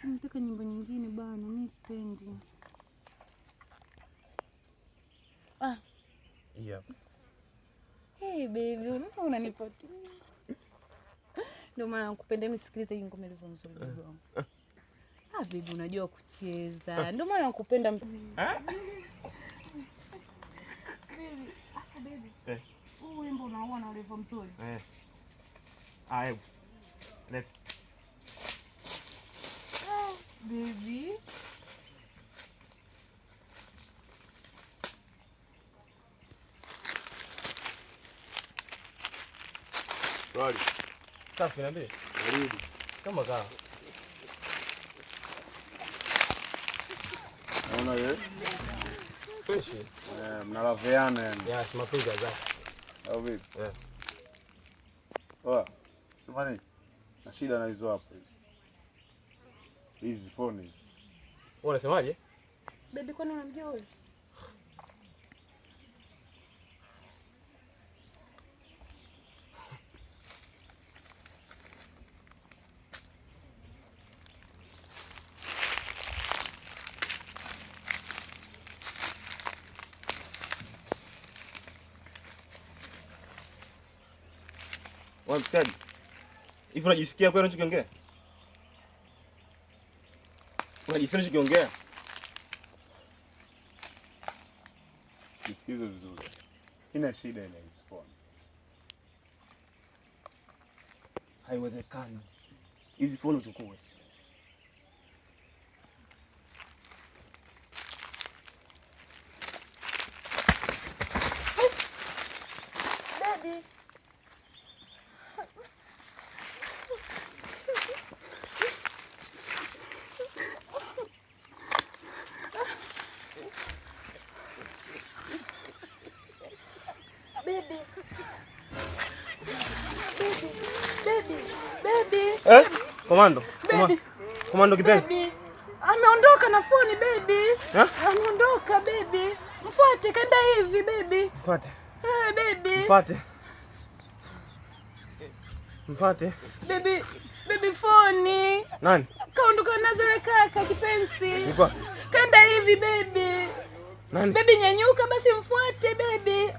Nataka nyumba nyingine bana, mimi sipendi. Yep. Hey baby, unanipa tu. Ndio maana nakupenda, mimi sikiliza hii ngoma ilivyo nzuri bwana. Baby unajua kucheza. Ndio maana nakupenda. Baby. Baby. Wimbo unaona ulivyo mzuri. Hebu. Let's. Baby. Rudi. Safi niambie. Rudi. Kama kaa. Naona wewe? Fresh. Mnalaveana yani. Ya, mapiga za. Au vipi? Yeah. Sema na shida na hizo hapo hizi. Hizi phone hizi. Wewe unasemaje? Baby kwani unamjua wewe? Mtaji. Hivi unajisikia kweli unachokiongea? Unajisikia unachokiongea? Nisikize vizuri. Ina shida ile hizi phone. Haiwezekani. Hizi phone uchukue. Daddy. Baby. Komando. Komando kipenzi. Baby. Ameondoka na phone baby. Ameondoka baby. Mfuate kaenda hivi baby. Mfuate. Baby. Mfuate. Mfuate. Baby phone. Nani? Kaondoka nazo le kaka kipenzi. Niko. Kaenda hivi baby. Nani? Baby nyanyuka basi mfuate baby.